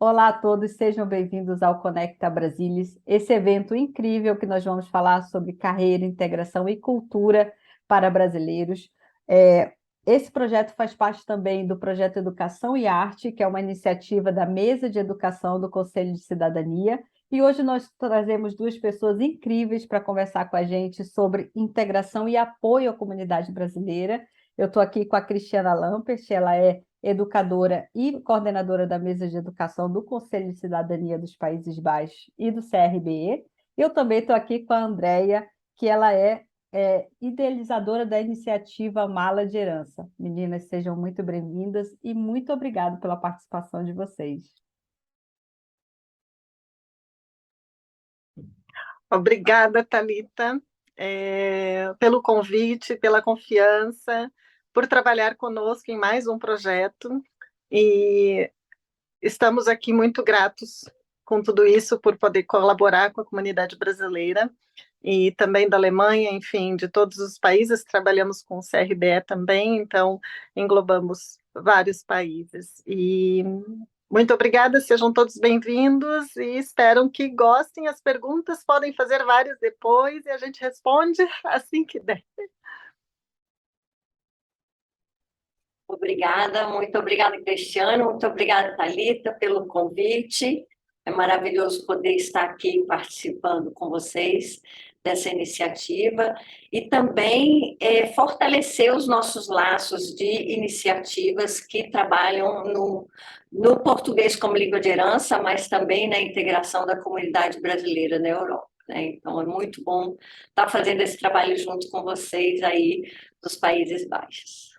Olá a todos, sejam bem-vindos ao Conecta Brasilis, esse evento incrível que nós vamos falar sobre carreira, integração e cultura para brasileiros. Esse projeto faz parte também do projeto Educação e Arte, que é uma iniciativa da Mesa de Educação do Conselho de Cidadania, e hoje nós trazemos duas pessoas incríveis para conversar com a gente sobre integração e apoio à comunidade brasileira. Eu estou aqui com a Cristiana Lampert, ela é educadora e coordenadora da Mesa de Educação do Conselho de Cidadania dos Países Baixos e do CRBE. Eu também estou aqui com a Andréia, que ela é idealizadora da iniciativa Mala de Herança. Meninas, sejam muito bem-vindas e muito obrigado pela participação de vocês. Obrigada, Thalita, pelo convite, pela confiança, por trabalhar conosco em mais um projeto. E estamos aqui muito gratos com tudo isso, por poder colaborar com a comunidade brasileira e também da Alemanha, enfim, de todos os países. Trabalhamos com o CRBE também, então englobamos vários países. E muito obrigada, sejam todos bem-vindos e espero que gostem. As perguntas podem fazer várias depois e a gente responde assim que der. Obrigada, muito obrigada, Cristiano, muito obrigada, Thalita, pelo convite. É maravilhoso poder estar aqui participando com vocês dessa iniciativa e também fortalecer os nossos laços de iniciativas que trabalham no português como língua de herança, mas também na integração da comunidade brasileira na Europa, né? Então, é muito bom estar fazendo esse trabalho junto com vocês aí dos Países Baixos.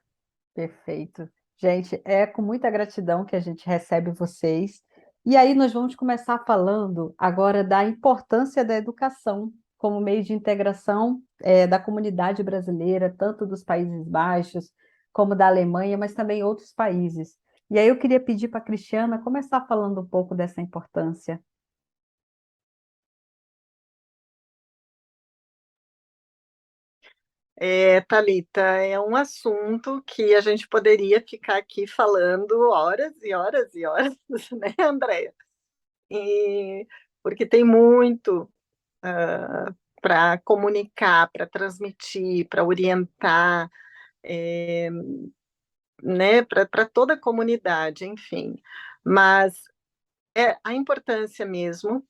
Perfeito. Gente, é com muita gratidão que a gente recebe vocês. E aí nós vamos começar falando agora da importância da educação como meio de integração da comunidade brasileira, tanto dos Países Baixos como da Alemanha, mas também outros países. E aí eu queria pedir para a Cristiana começar falando um pouco dessa importância. Thalita, é um assunto que a gente poderia ficar aqui falando horas e horas e horas, né, Andréia? Porque tem muito para comunicar, para transmitir, para orientar, né, para toda a comunidade, enfim. Mas a importância mesmo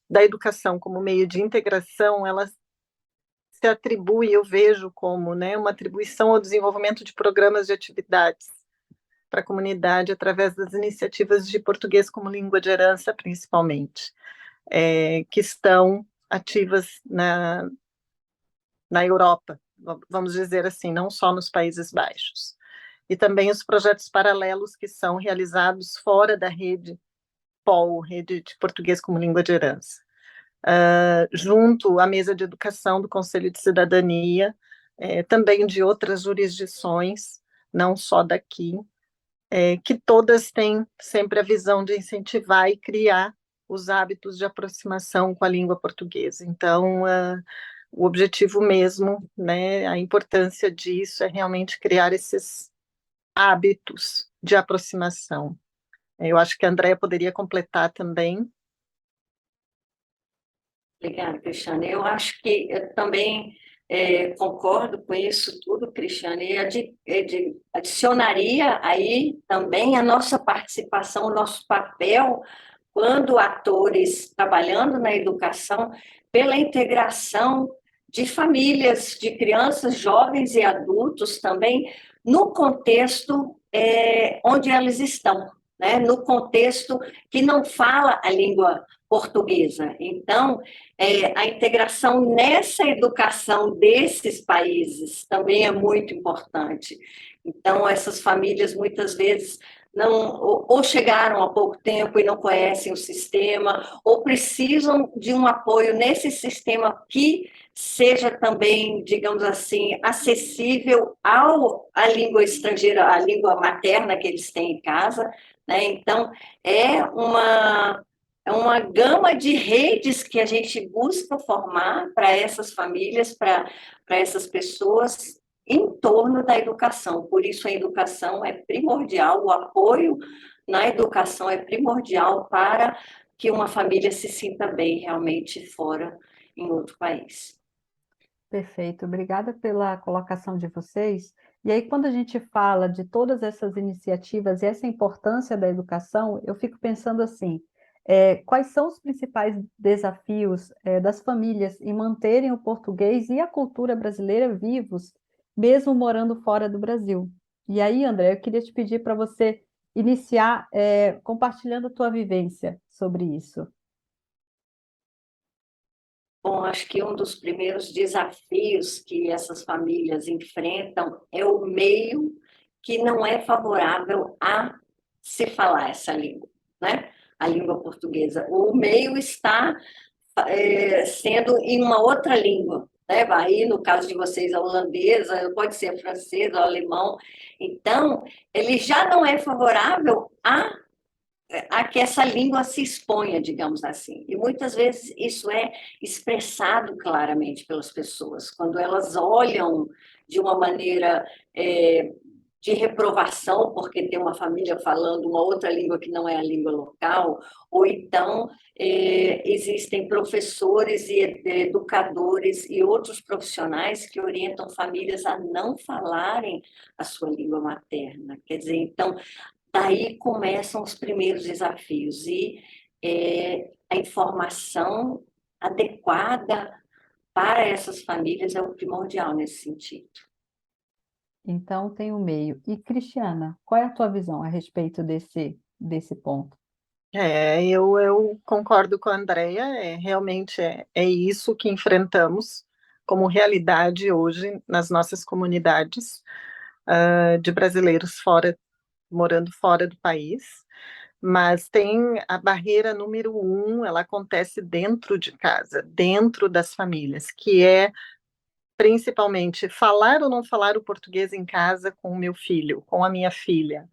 da educação como meio de integração, ela se atribui, eu vejo como, né, uma atribuição ao desenvolvimento de programas de atividades para a comunidade através das iniciativas de português como língua de herança, principalmente, que estão ativas na Europa, vamos dizer assim, não só nos Países Baixos. E também os projetos paralelos que são realizados fora da rede POL, Rede de Português como Língua de Herança. Junto à mesa de educação do Conselho de Cidadania, também de outras jurisdições, não só daqui, que todas têm sempre a visão de incentivar e criar os hábitos de aproximação com a língua portuguesa. Então, o objetivo mesmo, né, a importância disso é realmente criar esses hábitos de aproximação. Eu acho que a Andréia poderia completar também. Obrigada, Cristiane. Eu acho que eu também concordo com isso tudo, Cristiane, e adicionaria aí também a nossa participação, o nosso papel, quando atores trabalhando na educação, pela integração de famílias, de crianças, jovens e adultos também, no contexto onde elas estão, né? No contexto que não fala a língua portuguesa. Então, a integração nessa educação desses países também é muito importante. Então, essas famílias muitas vezes não, ou chegaram há pouco tempo e não conhecem o sistema, ou precisam de um apoio nesse sistema que seja também, digamos assim, acessível à língua estrangeira, à língua materna que eles têm em casa, né? Então, é uma gama de redes que a gente busca formar para essas famílias, para essas pessoas, em torno da educação. Por isso, a educação é primordial, o apoio na educação é primordial para que uma família se sinta bem realmente fora, em outro país. Perfeito, obrigada pela colocação de vocês. E aí, quando a gente fala de todas essas iniciativas e essa importância da educação, eu fico pensando assim, quais são os principais desafios, das famílias em manterem o português e a cultura brasileira vivos, mesmo morando fora do Brasil? E aí, André, eu queria te pedir para você iniciar, compartilhando a tua vivência sobre isso. Bom, acho que um dos primeiros desafios que essas famílias enfrentam é o meio que não é favorável a se falar essa língua, né? A língua portuguesa. O meio está sendo em uma outra língua, né? Aí, no caso de vocês, a holandesa, pode ser a francesa, o alemão. Então, ele já não é favorável a que essa língua se exponha, digamos assim. E muitas vezes isso é expressado claramente pelas pessoas, quando elas olham de uma maneira de reprovação, porque tem uma família falando uma outra língua que não é a língua local, ou então existem professores e educadores e outros profissionais que orientam famílias a não falarem a sua língua materna. Quer dizer, então, daí começam os primeiros desafios e a informação adequada para essas famílias é o primordial nesse sentido. Então, tem o meio. E, Cristiana, qual é a tua visão a respeito desse ponto? Eu concordo com a Andrea, realmente é isso que enfrentamos como realidade hoje nas nossas comunidades, de brasileiros morando fora do país, mas tem a barreira número um, ela acontece dentro de casa, dentro das famílias, que é principalmente falar ou não falar o português em casa com o meu filho, com a minha filha,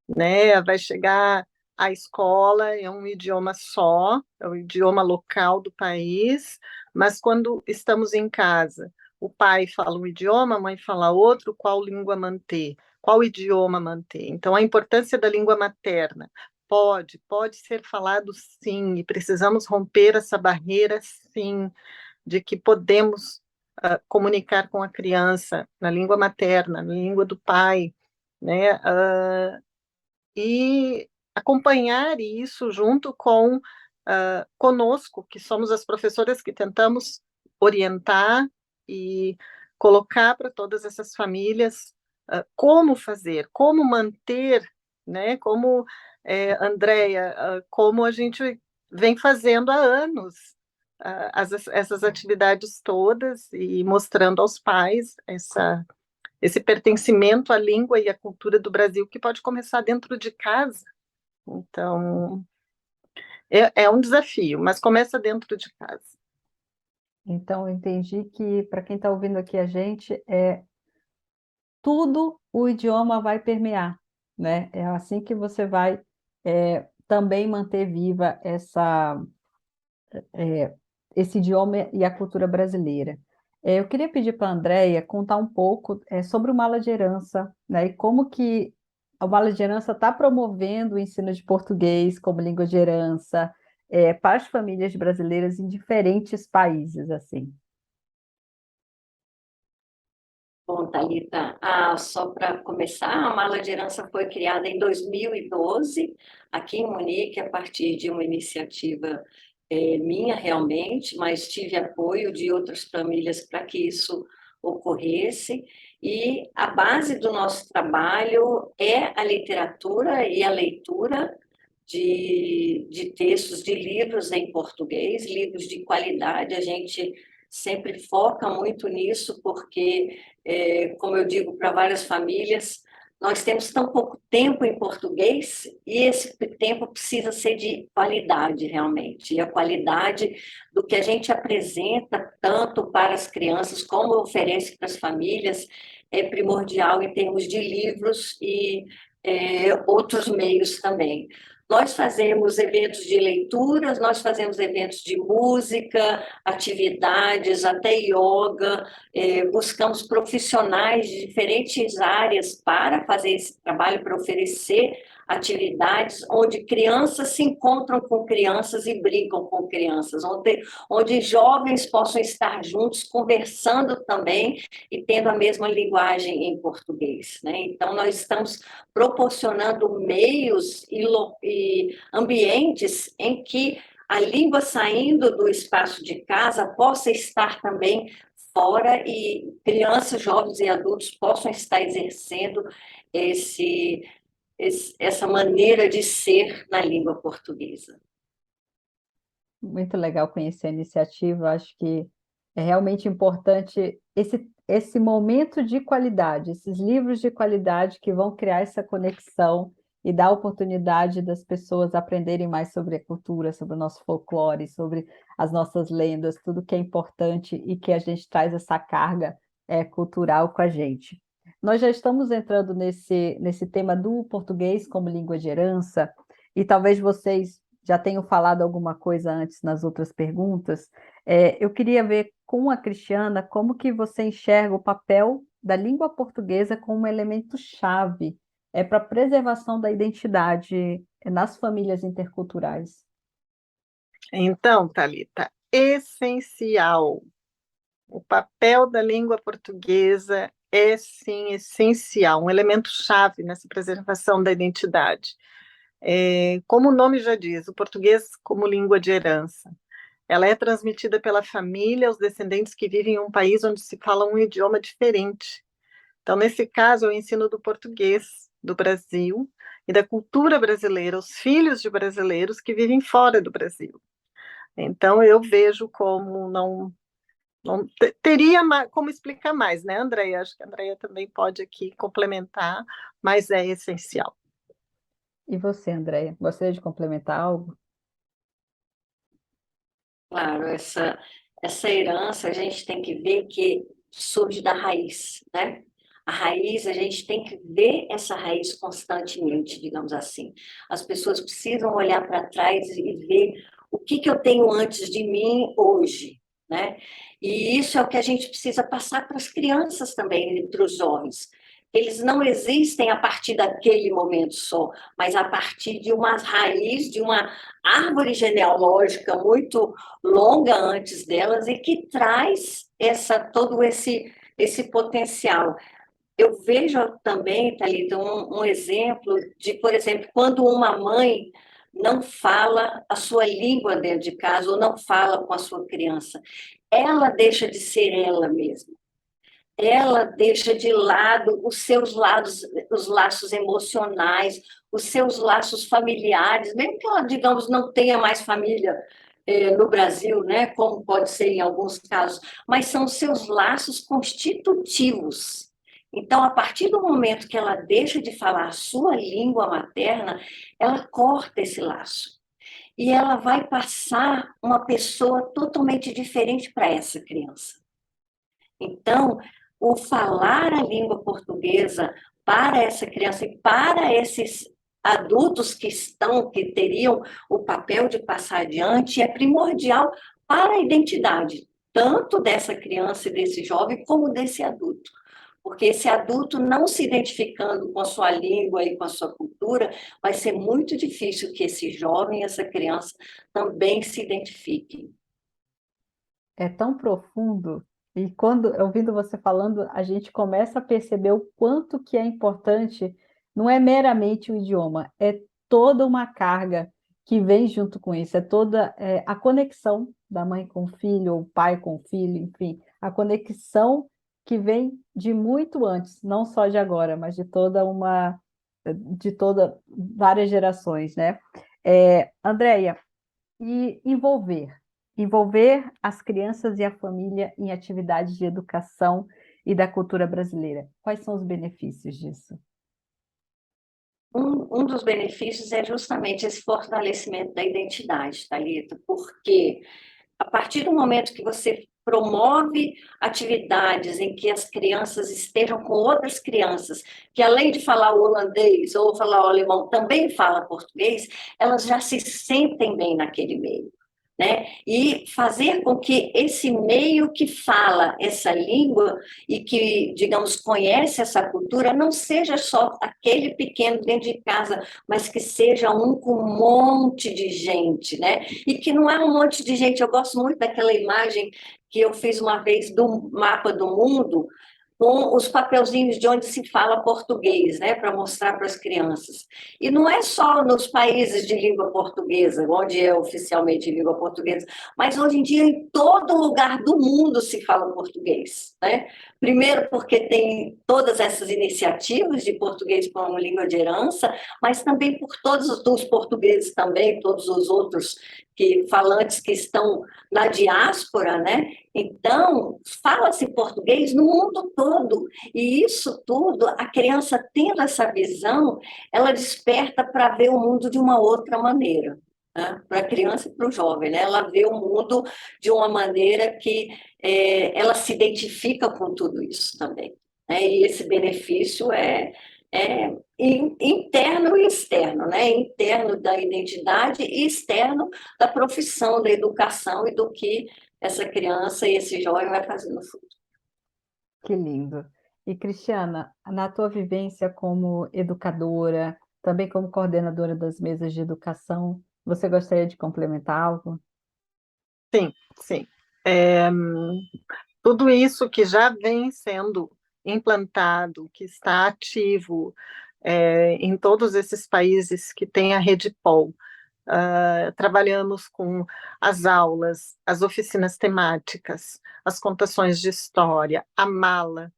né? Vai chegar à escola, é um idioma só, é o idioma local do país, mas quando estamos em casa, o pai fala um idioma, a mãe fala outro, qual língua manter? Qual idioma manter? Então, a importância da língua materna. Pode ser falado sim, e precisamos romper essa barreira sim, de que podemos comunicar com a criança na língua materna, na língua do pai, né? E acompanhar isso junto com conosco, que somos as professoras que tentamos orientar e colocar para todas essas famílias como fazer, como manter, né? Como, Andréia, como a gente vem fazendo há anos essas atividades todas e mostrando aos pais esse pertencimento à língua e à cultura do Brasil que pode começar dentro de casa. Então, é um desafio, mas começa dentro de casa. Então, eu entendi que, para quem está ouvindo aqui a gente, tudo o idioma vai permear, né? É assim que você vai também manter viva é, esse idioma e a cultura brasileira. Eu queria pedir para a Andréia contar um pouco sobre o Mala de Herança, né? E como que o Mala de Herança está promovendo o ensino de português como língua de herança para as famílias brasileiras em diferentes países, assim. Bom, Thalita, só para começar, a Mala de Herança foi criada em 2012, aqui em Munique, a partir de uma iniciativa minha realmente, mas tive apoio de outras famílias para que isso ocorresse. E a base do nosso trabalho é a literatura e a leitura de textos, de livros em português, livros de qualidade. A gente sempre foca muito nisso, porque, como eu digo para várias famílias, nós temos tão pouco tempo em português e esse tempo precisa ser de qualidade, realmente. E a qualidade do que a gente apresenta, tanto para as crianças como oferece para as famílias, é primordial em termos de livros e outros meios também. Nós fazemos eventos de leituras, nós fazemos eventos de música, atividades, até yoga, buscamos profissionais de diferentes áreas para fazer esse trabalho, para oferecer atividades onde crianças se encontram com crianças e brincam com crianças, onde jovens possam estar juntos, conversando também e tendo a mesma linguagem em português, né? Então, nós estamos proporcionando meios e ambientes em que a língua saindo do espaço de casa possa estar também fora e crianças, jovens e adultos possam estar exercendo essa maneira de ser na língua portuguesa. Muito legal conhecer a iniciativa. Acho que é realmente importante esse momento de qualidade, esses livros de qualidade que vão criar essa conexão e dar a oportunidade das pessoas aprenderem mais sobre a cultura, sobre o nosso folclore, sobre as nossas lendas, tudo que é importante e que a gente traz essa carga cultural com a gente. Nós já estamos entrando nesse tema do português como língua de herança, e talvez vocês já tenham falado alguma coisa antes nas outras perguntas. Eu queria ver com a Cristiana como que você enxerga o papel da língua portuguesa como um elemento-chave para a preservação da identidade nas famílias interculturais. Então, Thalita, essencial. O papel da língua portuguesa é, sim, essencial, um elemento-chave nessa preservação da identidade. Como o nome já diz, o português como língua de herança. Ela é transmitida pela família aos descendentes que vivem em um país onde se fala um idioma diferente. Então, nesse caso, é o ensino do português do Brasil e da cultura brasileira aos filhos de brasileiros que vivem fora do Brasil. Então, eu vejo como não teria como explicar mais, né, Andréia? Acho que a Andréia também pode aqui complementar, mas é essencial. E você, Andréia, gostaria de complementar algo? Claro, essa herança a gente tem que ver que surge da raiz, né? A raiz, a gente tem que ver essa raiz constantemente, digamos assim. As pessoas precisam olhar para trás e ver o que eu tenho antes de mim hoje, né? E isso é o que a gente precisa passar para as crianças também, para os jovens. Eles não existem a partir daquele momento só, mas a partir de uma raiz, de uma árvore genealógica muito longa antes delas e que traz todo esse potencial. Eu vejo também, Thalita, um exemplo de, por exemplo, quando uma mãe não fala a sua língua dentro de casa ou não fala com a sua criança, ela deixa de ser ela mesma. Ela deixa de lado os laços emocionais, os seus laços familiares, mesmo que ela, digamos, não tenha mais família no Brasil, né, como pode ser em alguns casos, mas são os seus laços constitutivos. Então, a partir do momento que ela deixa de falar a sua língua materna, ela corta esse laço. E ela vai passar uma pessoa totalmente diferente para essa criança. Então, o falar a língua portuguesa para essa criança e para esses adultos que teriam o papel de passar adiante é primordial para a identidade, tanto dessa criança e desse jovem, como desse adulto. Porque esse adulto não se identificando com a sua língua e com a sua cultura, vai ser muito difícil que esse jovem, essa criança, também se identifiquem. É tão profundo, e quando, ouvindo você falando, a gente começa a perceber o quanto que é importante, não é meramente o idioma, é toda uma carga que vem junto com isso, é toda a conexão da mãe com o filho, ou o pai com o filho, enfim, a conexão que vem de muito antes, não só de agora, mas de toda várias gerações, né? Andréia, e envolver as crianças e a família em atividades de educação e da cultura brasileira. Quais são os benefícios disso? Um dos benefícios é justamente esse fortalecimento da identidade, Thalita, porque a partir do momento que você promove atividades em que as crianças estejam com outras crianças, que além de falar o holandês ou falar o alemão, também falam português, elas já se sentem bem naquele meio. né? E fazer com que esse meio que fala essa língua e que, digamos, conhece essa cultura, não seja só aquele pequeno dentro de casa, mas que seja um com um monte de gente, né? E que não é um monte de gente. Eu gosto muito daquela imagem que eu fiz uma vez do mapa do mundo, com os papelzinhos de onde se fala português, né, para mostrar para as crianças. E não é só nos países de língua portuguesa, onde é oficialmente língua portuguesa, mas hoje em dia em todo lugar do mundo se fala português, né? Primeiro porque tem todas essas iniciativas de português como língua de herança, mas também por todos os portugueses também, todos os outros falantes que estão na diáspora, né? Então, fala-se português no mundo todo, e isso tudo, a criança tendo essa visão, ela desperta para ver o mundo de uma outra maneira, né? Para a criança e para o jovem, né? Ela vê o mundo de uma maneira que ela se identifica com tudo isso também, né? E esse benefício é interno e externo, né? Interno da identidade e externo da profissão, da educação e do que essa criança e esse jovem vai fazer no futuro. Que lindo. E, Cristiana, na tua vivência como educadora, também como coordenadora das mesas de educação, você gostaria de complementar algo? Sim, sim. É, tudo isso que já vem sendo implantado, que está ativo em todos esses países que têm a rede POL. Trabalhamos com as aulas, as oficinas temáticas, as contações de história, a mala,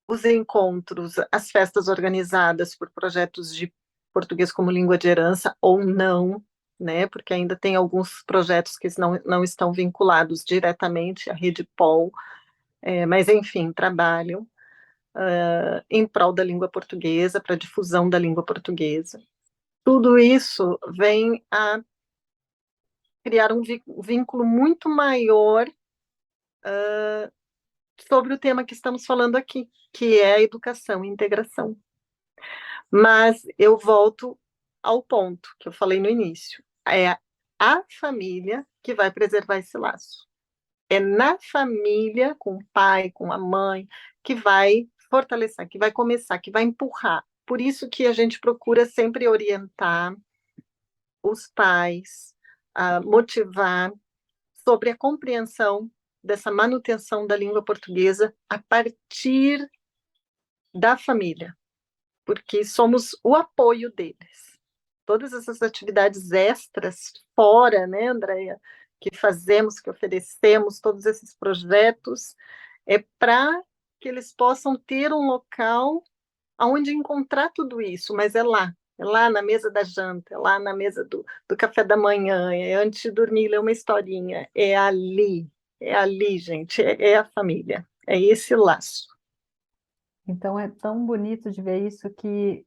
os encontros, as festas organizadas por projetos de português como língua de herança ou não, né? Porque ainda tem alguns projetos que não estão vinculados diretamente à rede POL, mas enfim, trabalham em prol da língua portuguesa, para difusão da língua portuguesa. Tudo isso vem a criar um vínculo muito maior sobre o tema que estamos falando aqui, que é a educação e integração. Mas eu volto ao ponto que eu falei no início. É a família que vai preservar esse laço. É na família, com o pai, com a mãe, que vai fortalecer, que vai começar, que vai empurrar. Por isso que a gente procura sempre orientar os pais, a motivar sobre a compreensão dessa manutenção da língua portuguesa a partir da família, porque somos o apoio deles. Todas essas atividades extras fora, né, Andréia, que fazemos, que oferecemos, todos esses projetos, é para que eles possam ter um local onde encontrar tudo isso, mas é lá na mesa da janta, é lá na mesa do café da manhã, é antes de dormir, ler uma historinha, é ali, gente, é a família, é esse laço. Então, é tão bonito de ver isso que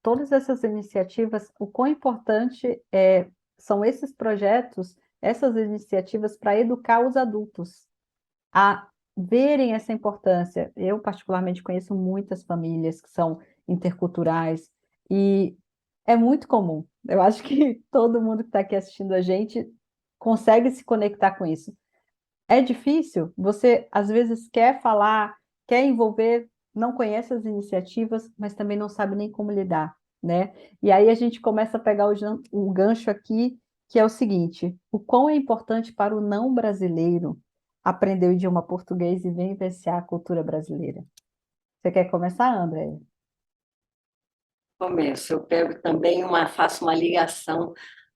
todas essas iniciativas, o quão importante são esses projetos, essas iniciativas para educar os adultos a verem essa importância. Eu, particularmente, conheço muitas famílias que são interculturais e é muito comum. Eu acho que todo mundo que está aqui assistindo a gente consegue se conectar com isso. É difícil, você às vezes quer falar, quer envolver, não conhece as iniciativas, mas também não sabe nem como lidar, né? E aí a gente começa a pegar o gancho aqui, que é o seguinte: o quão é importante para o não brasileiro aprender o idioma português e vivenciar a cultura brasileira. Você quer começar, André? Começo, eu pego também faço uma ligação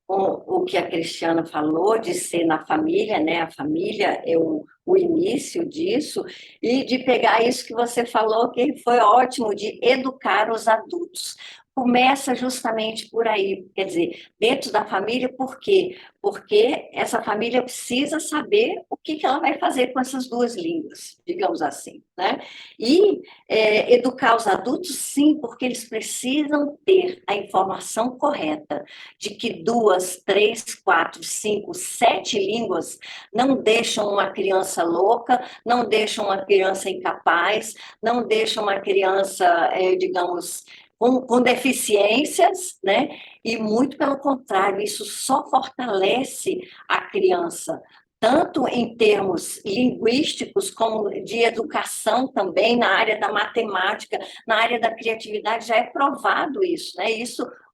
com o que a Cristiana falou, de ser na família, né? A família é o início disso, e de pegar isso que você falou, que foi ótimo, de educar os adultos. Começa justamente por aí, quer dizer, dentro da família, por quê? Porque essa família precisa saber o que ela vai fazer com essas duas línguas, digamos assim, né? E educar os adultos, sim, porque eles precisam ter a informação correta de que 2, 3, 4, 5, 7 línguas não deixam uma criança louca, não deixam uma criança incapaz, não deixam uma criança, digamos, com deficiências, né? E muito pelo contrário, isso só fortalece a criança, tanto em termos linguísticos, como de educação também, na área da matemática, na área da criatividade, já é provado isso, né?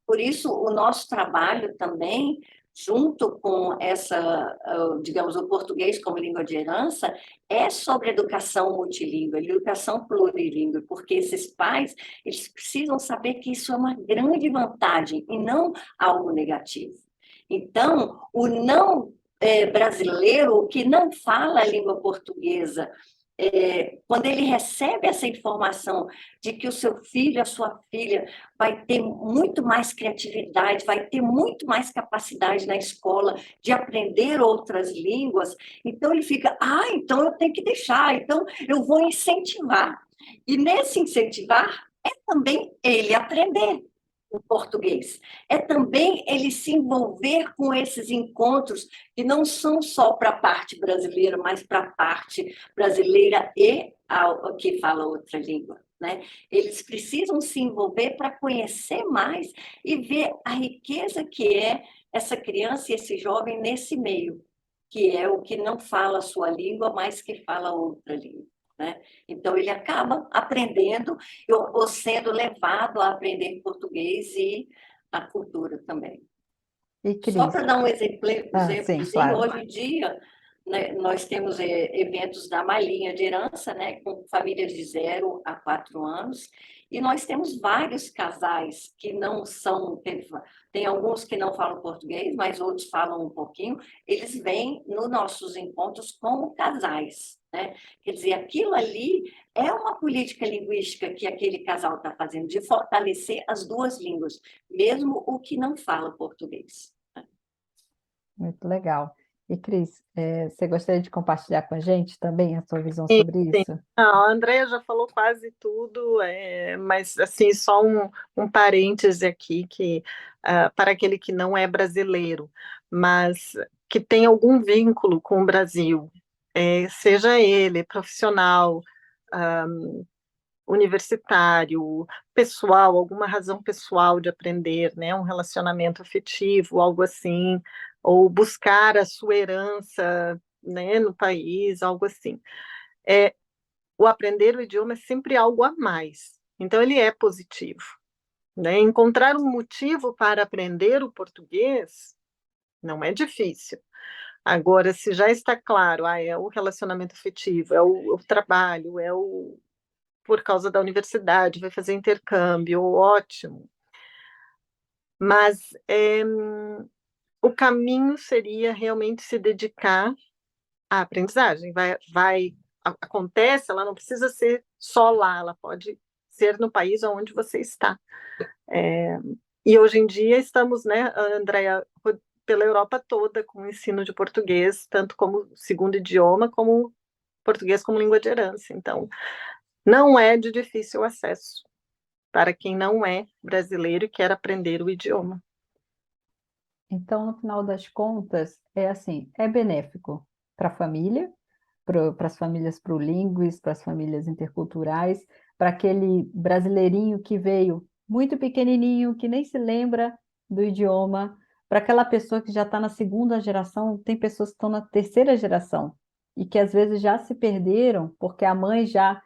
Por isso, o nosso trabalho também, junto com digamos, o português como língua de herança, é sobre educação multilíngua, educação plurilíngua, porque esses pais, eles precisam saber que isso é uma grande vantagem e não algo negativo. Então, o não brasileiro, o que não fala a língua portuguesa, quando ele recebe essa informação de que o seu filho, a sua filha, vai ter muito mais criatividade, vai ter muito mais capacidade na escola de aprender outras línguas, então ele fica, então eu tenho que deixar, então eu vou incentivar. E nesse incentivar é também ele aprender o português. É também ele se envolver com esses encontros que não são só para a parte brasileira, mas para a parte brasileira e que fala outra língua. Né? Eles precisam se envolver para conhecer mais e ver a riqueza que é essa criança e esse jovem nesse meio, que é o que não fala a sua língua, mas que fala outra língua. Né? Então, ele acaba aprendendo ou sendo levado a aprender português e a cultura também. E Só Cris? para dar um exemplozinho, Sim, claro. hoje em dia, né, nós temos eventos da Malinha de Herança, né, com famílias de 0 a 4 anos, e nós temos vários casais que não são, tem alguns que não falam português, mas outros falam um pouquinho, eles vêm nos nossos encontros como casais. Né? Quer dizer, aquilo ali é uma política linguística que aquele casal está fazendo, de fortalecer as duas línguas, mesmo o que não fala português. Muito legal. E Cris, você gostaria de compartilhar com a gente também a sua visão Sim, sobre sim. isso? A Andrea já falou quase tudo, mas assim, só um parêntese aqui que para aquele que não é brasileiro, mas que tem algum vínculo com o Brasil, seja ele profissional, ah, universitário, pessoal, alguma razão pessoal de aprender, né, um relacionamento afetivo, algo assim, ou buscar a sua herança, né, no país, algo assim. O aprender o idioma é sempre algo a mais. Então, ele é positivo. Né? Encontrar um motivo para aprender o português não é difícil. Agora, se já está claro, é o relacionamento afetivo, é o trabalho, por causa da universidade, vai fazer intercâmbio, ótimo. Mas o caminho seria realmente se dedicar à aprendizagem. Acontece, ela não precisa ser só lá, ela pode ser no país onde você está. E hoje em dia estamos, né, Andréa, pela Europa toda com o ensino de português, tanto como segundo idioma, como português como língua de herança. Então, não é de difícil acesso para quem não é brasileiro e quer aprender o idioma. Então, no final das contas, é assim, é benéfico para a família, para as famílias plurilíngues, para as famílias interculturais, para aquele brasileirinho que veio muito pequenininho, que nem se lembra do idioma, para aquela pessoa que já está na segunda geração, tem pessoas que estão na terceira geração e que às vezes já se perderam porque a mãe já,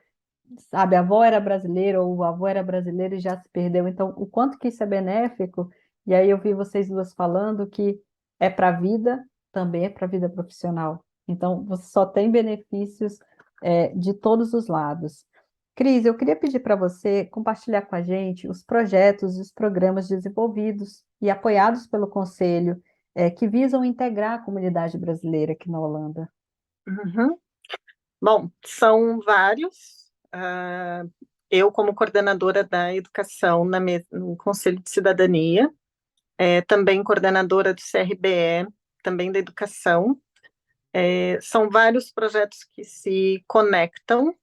sabe, a avó era brasileira ou o avô era brasileiro e já se perdeu. Então, o quanto que isso é benéfico, e aí eu vi vocês duas falando que é para a vida, também é para a vida profissional. Então, você só tem benefícios de todos os lados. Cris, eu queria pedir para você compartilhar com a gente os projetos e os programas desenvolvidos e apoiados pelo Conselho, que visam integrar a comunidade brasileira aqui na Holanda. Uhum. Bom, são vários. Eu, como coordenadora da educação no Conselho de Cidadania, também coordenadora do CRBE, também da educação. São vários projetos que se conectam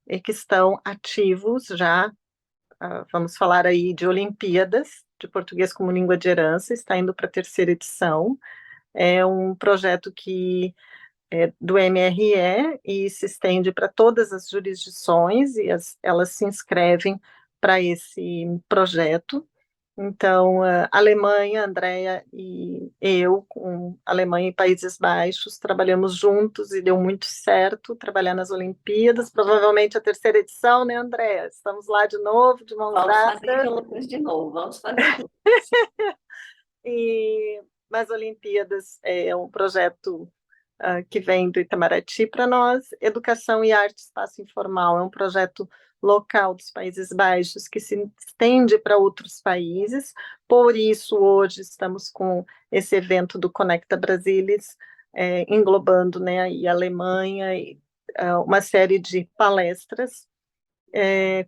e que estão ativos já. Vamos falar aí de Olimpíadas de Português como Língua de Herança, está indo para a terceira edição. É um projeto que do MRE e se estende para todas as jurisdições e elas se inscrevem para esse projeto. Então, a Alemanha, Andrea e eu, com Alemanha e Países Baixos, trabalhamos juntos e deu muito certo trabalhar nas Olimpíadas. Provavelmente a terceira edição, né, Andrea? Estamos lá de novo, de mãos Vamos fazer dadas. juntos de novo, vamos fazer juntos. E as Olimpíadas é um projeto que vem do Itamaraty para nós. Educação e Arte Espaço Informal é um projeto local dos Países Baixos que se estende para outros países. Por isso, hoje estamos com esse evento do Conecta Brasilis, englobando, né, aí a Alemanha e uma série de palestras,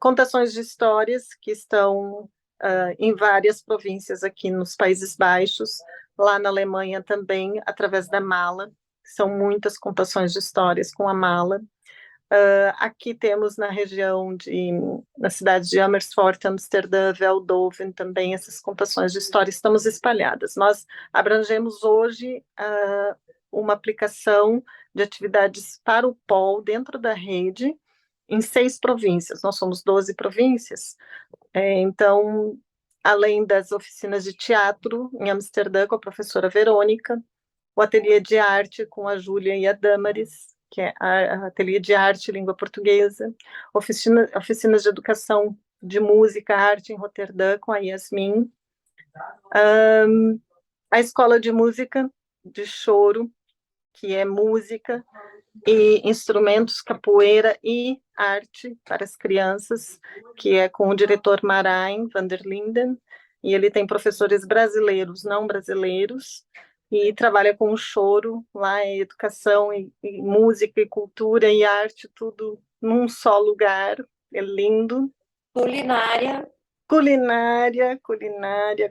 contações de histórias que estão em várias províncias aqui nos Países Baixos, lá na Alemanha também, através da Mala. São muitas contações de histórias com a Mala. Aqui temos na cidade de Amersfoort, Amsterdã, Veldhoven, também essas contações de histórias estamos espalhadas. Nós abrangemos hoje uma aplicação de atividades para o POL dentro da rede, em 6 províncias. Nós somos 12 províncias, então, além das oficinas de teatro em Amsterdã com a professora Verônica, o ateliê de arte com a Júlia e a Damaris, que é a ateliê de arte e língua portuguesa, oficinas de educação de música, arte em Roterdã com a Yasmin, a escola de música de choro, que é música e instrumentos, capoeira e arte para as crianças, que é com o diretor Marain van der Linden, e ele tem professores brasileiros, não brasileiros, e trabalha com o choro, lá é educação e música e cultura e arte, tudo num só lugar, é lindo. Culinária. Culinária,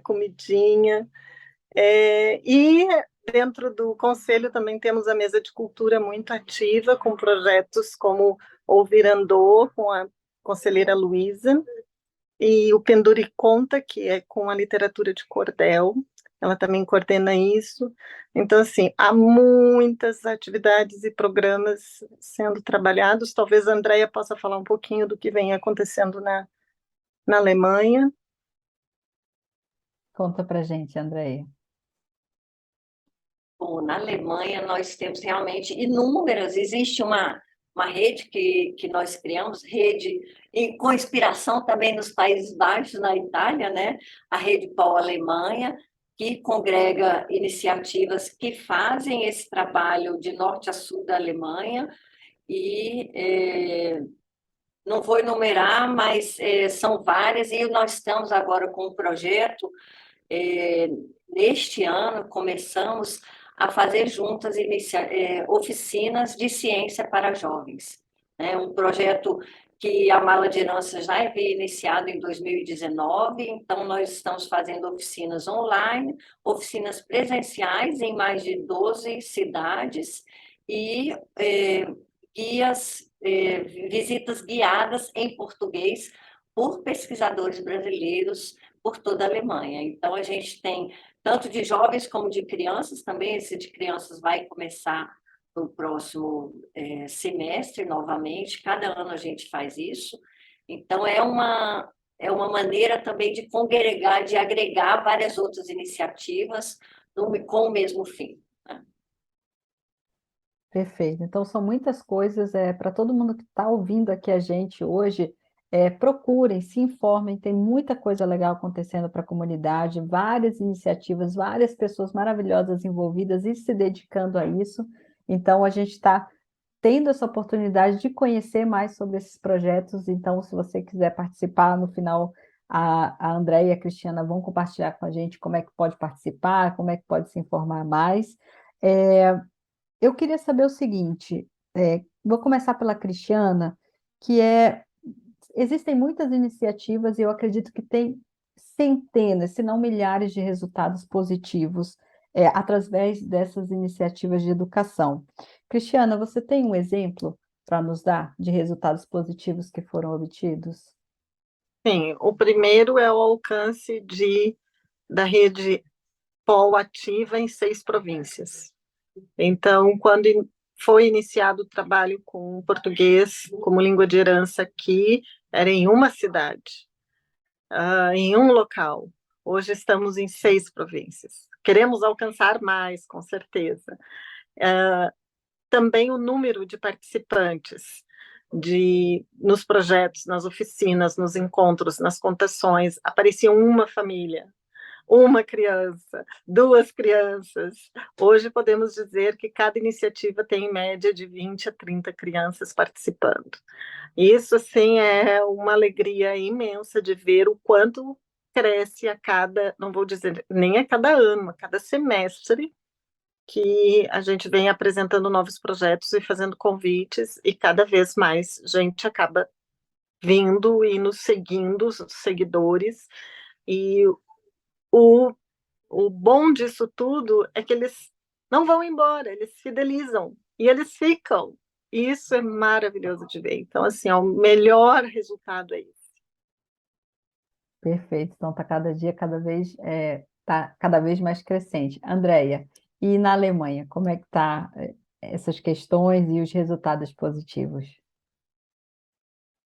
comidinha, e dentro do conselho também temos a mesa de cultura muito ativa, com projetos como Ouvir Andou, com a conselheira Luísa, e o Pendure Conta, que é com a literatura de cordel, ela também coordena isso. Então, assim, há muitas atividades e programas sendo trabalhados. Talvez a Andrea possa falar um pouquinho do que vem acontecendo na Alemanha. Conta para gente, Andréia. Bom, na Alemanha nós temos realmente inúmeras, existe uma rede que nós criamos, com inspiração também nos Países Baixos, na Itália, né? A Rede Pol Alemanha, que congrega iniciativas que fazem esse trabalho de norte a sul da Alemanha, e não vou enumerar, mas são várias, e nós estamos agora com um projeto. Neste ano, começamos a fazer juntas oficinas de ciência para jovens. É um projeto que a Mala de Herança já havia iniciado em 2019, então nós estamos fazendo oficinas online, oficinas presenciais em mais de 12 cidades e visitas guiadas em português por pesquisadores brasileiros por toda a Alemanha. Então, a gente tem tanto de jovens como de crianças, também esse de crianças vai começar no próximo semestre, novamente, cada ano a gente faz isso. Então, é uma maneira também de congregar, de agregar várias outras iniciativas com o mesmo fim. Perfeito. Então, são muitas coisas para todo mundo que está ouvindo aqui a gente hoje. Procurem, se informem, tem muita coisa legal acontecendo para a comunidade, várias iniciativas, várias pessoas maravilhosas envolvidas e se dedicando a isso. Então, a gente está tendo essa oportunidade de conhecer mais sobre esses projetos. Então, se você quiser participar, no final, a Andréia e a Cristiana vão compartilhar com a gente como é que pode participar, como é que pode se informar mais. Eu queria saber o seguinte, vou começar pela Cristiana, que existem muitas iniciativas e eu acredito que tem centenas, se não milhares de resultados positivos através dessas iniciativas de educação. Cristiana, você tem um exemplo para nos dar de resultados positivos que foram obtidos? Sim, o primeiro é o alcance da rede POL ativa em 6 províncias. Então, quando foi iniciado o trabalho com português como língua de herança aqui, era em uma cidade. em um local. Hoje estamos em 6 províncias. Queremos alcançar mais, com certeza. Também o número de participantes nos projetos, nas oficinas, nos encontros, nas contações, aparecia uma família, uma criança, 2 crianças. Hoje podemos dizer que cada iniciativa tem em média de 20 a 30 crianças participando. Isso, assim, é uma alegria imensa de ver o quanto cresce a cada, não vou dizer nem a cada ano, a cada semestre, que a gente vem apresentando novos projetos e fazendo convites, e cada vez mais gente acaba vindo e nos seguindo, os seguidores, e o, o bom disso tudo é que eles não vão embora, eles fidelizam, e eles ficam, e isso é maravilhoso de ver. Então, assim, o melhor resultado é isso. Perfeito. Então está cada dia tá cada vez mais crescente. Andréia, e na Alemanha, como é que tá essas questões e os resultados positivos?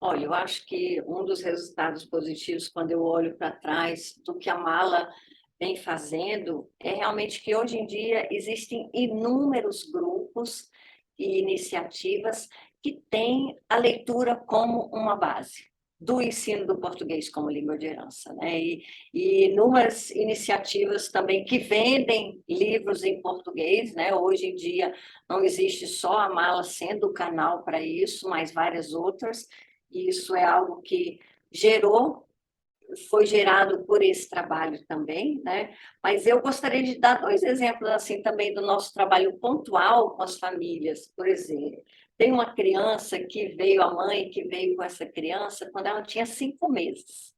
Olha, eu acho que um dos resultados positivos, quando eu olho para trás do que a Mala vem fazendo, é realmente que hoje em dia existem inúmeros grupos e iniciativas que têm a leitura como uma base do ensino do português como língua de herança, né? E inúmeras iniciativas também que vendem livros em português, né? Hoje em dia não existe só a Mala sendo o canal para isso, mas várias outras. E isso é algo que foi gerado por esse trabalho também, né? Mas eu gostaria de dar 2 exemplos assim também do nosso trabalho pontual com as famílias. Por exemplo, tem uma criança que veio, a mãe que veio com essa criança quando ela tinha 5 meses.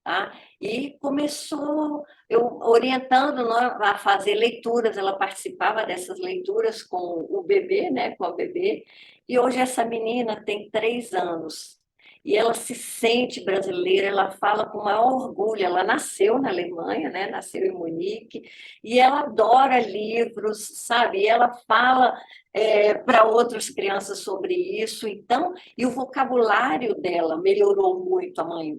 Tá? E começou eu orientando, né, a fazer leituras, ela participava dessas leituras com o bebê, né, com a bebê, e hoje essa menina tem 3 anos, e ela se sente brasileira, ela fala com maior orgulho, ela nasceu na Alemanha, né, nasceu em Munique, e ela adora livros, sabe, e ela fala para outras crianças sobre isso, então, e o vocabulário dela melhorou muito, a mãe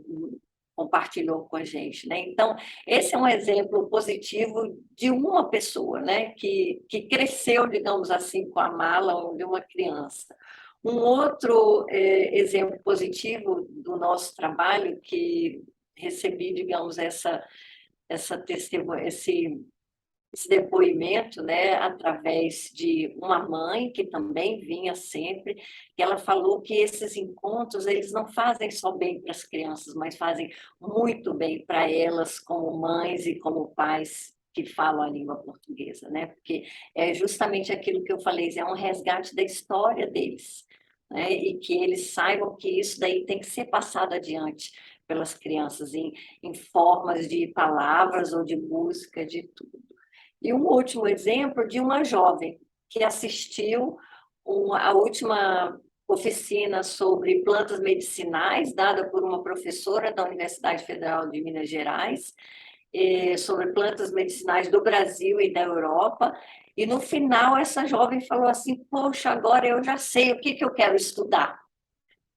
compartilhou com a gente, né? Então, esse é um exemplo positivo de uma pessoa, né? Que cresceu, digamos assim, com a Mala de uma criança. Um outro exemplo positivo do nosso trabalho que recebi, digamos, esse depoimento, né, através de uma mãe que também vinha sempre, que ela falou que esses encontros eles não fazem só bem para as crianças, mas fazem muito bem para elas como mães e como pais que falam a língua portuguesa, né? Porque é justamente aquilo que eu falei, é um resgate da história deles, né? E que eles saibam que isso daí tem que ser passado adiante pelas crianças em formas de palavras ou de música, de tudo. E um último exemplo de uma jovem que assistiu a última oficina sobre plantas medicinais, dada por uma professora da Universidade Federal de Minas Gerais, sobre plantas medicinais do Brasil e da Europa. E no final, essa jovem falou assim: poxa, agora eu já sei o que eu quero estudar.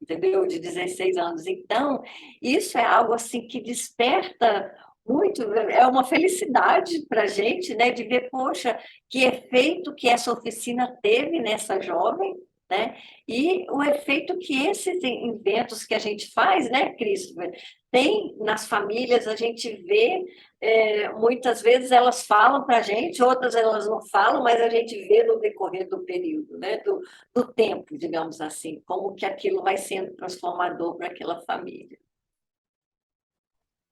Entendeu? De 16 anos. Então, isso é algo assim que desperta muito, é uma felicidade para a gente, né, de ver, poxa, que efeito que essa oficina teve nessa jovem, né, e o efeito que esses inventos que a gente faz, né, Christopher, tem nas famílias, a gente vê, muitas vezes elas falam para a gente, outras elas não falam, mas a gente vê no decorrer do período, né, do tempo, digamos assim, como que aquilo vai sendo transformador para aquela família.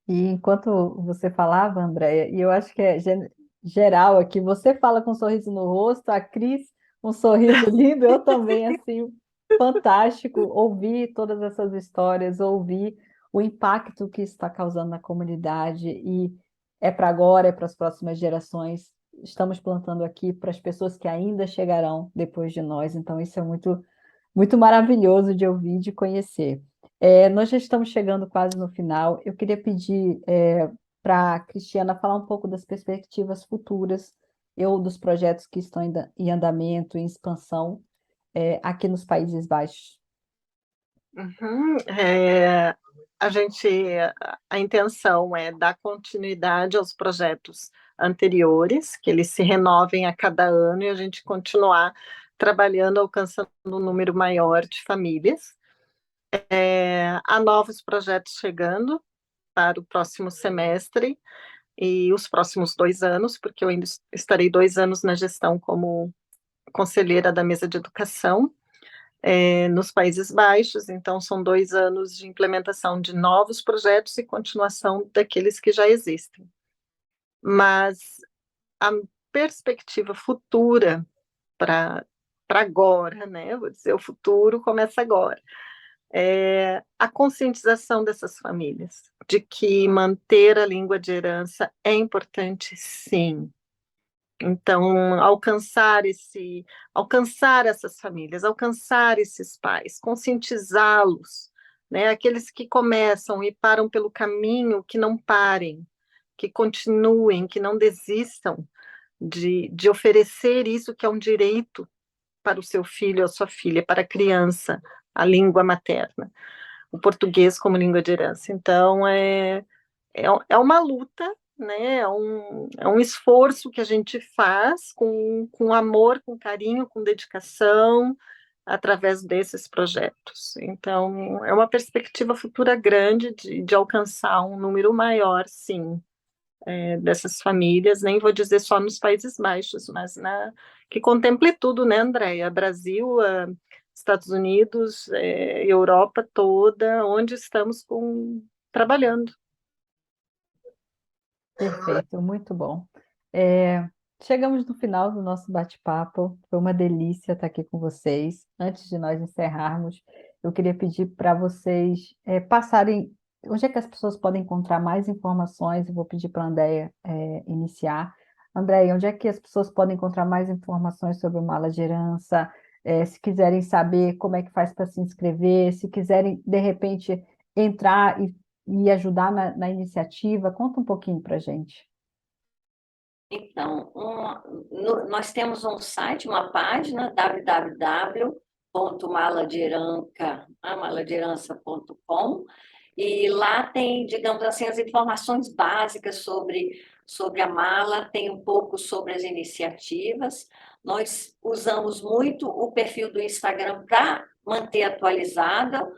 E enquanto você falava, Andréia, e eu acho que é geral aqui, você fala com um sorriso no rosto, a Cris, um sorriso lindo, eu também, assim, fantástico ouvir todas essas histórias, ouvir o impacto que isso está causando na comunidade, e é para agora, é para as próximas gerações. Estamos plantando aqui para as pessoas que ainda chegarão depois de nós, então isso é muito, muito maravilhoso de ouvir, de conhecer. Nós já estamos chegando quase no final. Eu queria pedir para a Cristiana falar um pouco das perspectivas futuras, dos projetos que estão em andamento, em expansão, aqui nos Países Baixos. Uhum. a intenção é dar continuidade aos projetos anteriores, que eles se renovem a cada ano e a gente continuar trabalhando, alcançando um número maior de famílias. Há novos projetos chegando para o próximo semestre e os próximos 2 anos, porque eu ainda estarei 2 anos na gestão como conselheira da mesa de educação, nos Países Baixos, então são 2 anos de implementação de novos projetos e continuação daqueles que já existem. Mas a perspectiva futura para agora, né? Vou dizer, o futuro começa agora. A conscientização dessas famílias de que manter a língua de herança é importante, sim. Então, alcançar essas famílias, alcançar esses pais, conscientizá-los, né? Aqueles que começam e param pelo caminho, que não parem, que continuem, que não desistam de oferecer isso que é um direito para o seu filho ou a sua filha, para a criança, a língua materna, o português como língua de herança. Então, é uma luta, né? É um esforço que a gente faz com amor, com carinho, com dedicação, através desses projetos. Então, é uma perspectiva futura grande de alcançar um número maior, sim, dessas famílias, nem vou dizer só nos Países Baixos, mas que contemple tudo, né, Andréia? Brasil, Estados Unidos, Europa toda, onde estamos trabalhando. Perfeito, muito bom. É, chegamos no final do nosso bate-papo. Foi uma delícia estar aqui com vocês. Antes de nós encerrarmos, eu queria pedir para vocês passarem onde é que as pessoas podem encontrar mais informações. Eu vou pedir para a Andréia iniciar. Andréia, onde é que as pessoas podem encontrar mais informações sobre o Mala de Herança? Se quiserem saber como é que faz para se inscrever, se quiserem, de repente, entrar e ajudar na iniciativa, conta um pouquinho para a gente. Então, nós temos um site, uma página, www.maladeherança.com, e lá tem, digamos assim, as informações básicas sobre a Mala, tem um pouco sobre as iniciativas. Nós usamos muito o perfil do Instagram para manter atualizada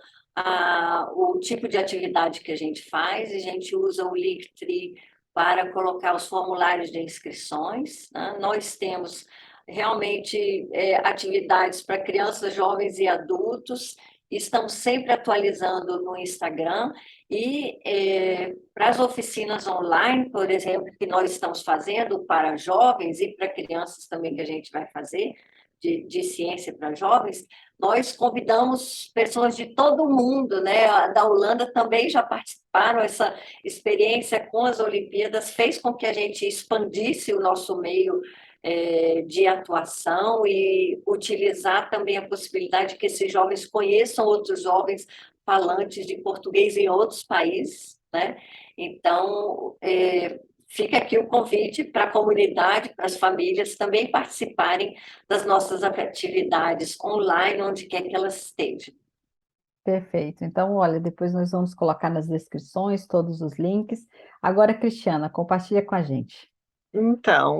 o tipo de atividade que a gente faz, e a gente usa o Linktree para colocar os formulários de inscrições, né? Nós temos realmente atividades para crianças, jovens e adultos, estamos sempre atualizando no Instagram, e para as oficinas online, por exemplo, que nós estamos fazendo para jovens e para crianças também, que a gente vai fazer, de ciência para jovens, nós convidamos pessoas de todo o mundo, né? Da Holanda também já participaram. Essa experiência com as Olimpíadas fez com que a gente expandisse o nosso meio de atuação e utilizar também a possibilidade de que esses jovens conheçam outros jovens falantes de português em outros países, né? Então, fica aqui o convite para a comunidade, para as famílias também participarem das nossas atividades online, onde quer que elas estejam. Perfeito. Então, olha, depois nós vamos colocar nas descrições todos os links. Agora, Cristiana, compartilha com a gente. Então,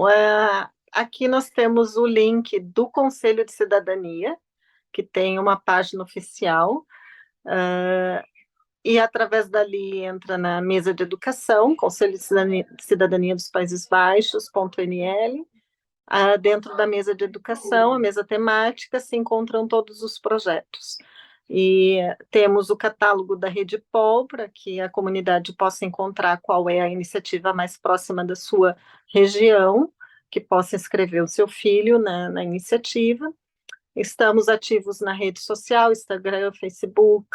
aqui nós temos o link do Conselho de Cidadania, que tem uma página oficial, e através dali entra na mesa de educação, Conselho de Cidadania dos Países Baixos.nl. Dentro da mesa de educação, a mesa temática, se encontram todos os projetos. E temos o catálogo da Rede POL, para que a comunidade possa encontrar qual é a iniciativa mais próxima da sua região, que possa inscrever o seu filho na iniciativa. Estamos ativos na rede social, Instagram, Facebook,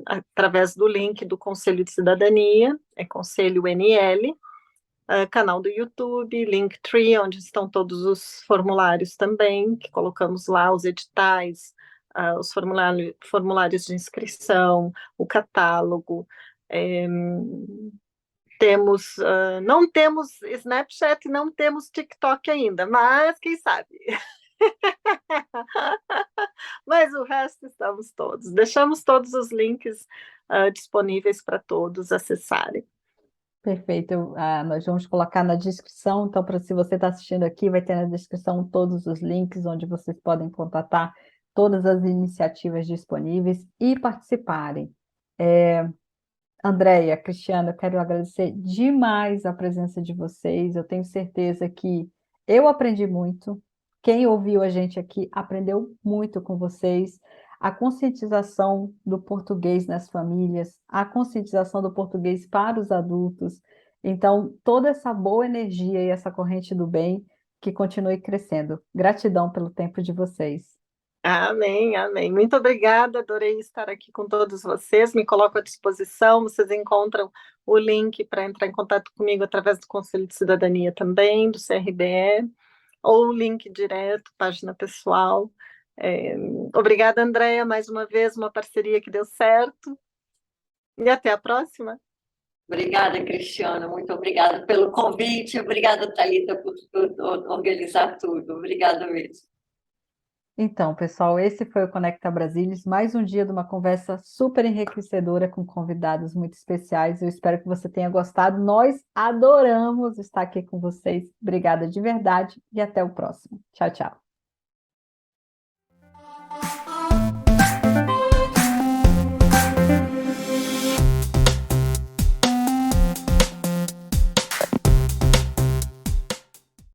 através do link do Conselho de Cidadania, Conselho NL, canal do YouTube, Linktree, onde estão todos os formulários também, que colocamos lá, os editais, os formulários de inscrição, o catálogo. Não temos Snapchat, não temos TikTok ainda, mas quem sabe? Mas o resto estamos todos. Deixamos todos os links disponíveis para todos acessarem. Perfeito. Nós vamos colocar na descrição, então, para se você está assistindo aqui, vai ter na descrição todos os links onde vocês podem contatar todas as iniciativas disponíveis e participarem. Andréia, Cristiano, eu quero agradecer demais a presença de vocês. Eu tenho certeza que eu aprendi muito. Quem ouviu a gente aqui aprendeu muito com vocês. A conscientização do português nas famílias, a conscientização do português para os adultos. Então, toda essa boa energia e essa corrente do bem que continue crescendo. Gratidão pelo tempo de vocês. Amém, amém. Muito obrigada, adorei estar aqui com todos vocês. Me coloco à disposição. Vocês encontram o link para entrar em contato comigo através do Conselho de Cidadania também, do CRBE, ou o link direto, página pessoal. Obrigada, Andréia, mais uma vez, uma parceria que deu certo. E até a próxima. Obrigada, Cristiana, muito obrigada pelo convite, obrigada, Thalita, por organizar tudo. Obrigada mesmo. Então, pessoal, esse foi o Conecta Brasilis, mais um dia de uma conversa super enriquecedora com convidados muito especiais. Eu espero que você tenha gostado. Nós adoramos estar aqui com vocês. Obrigada de verdade e até o próximo. Tchau, tchau.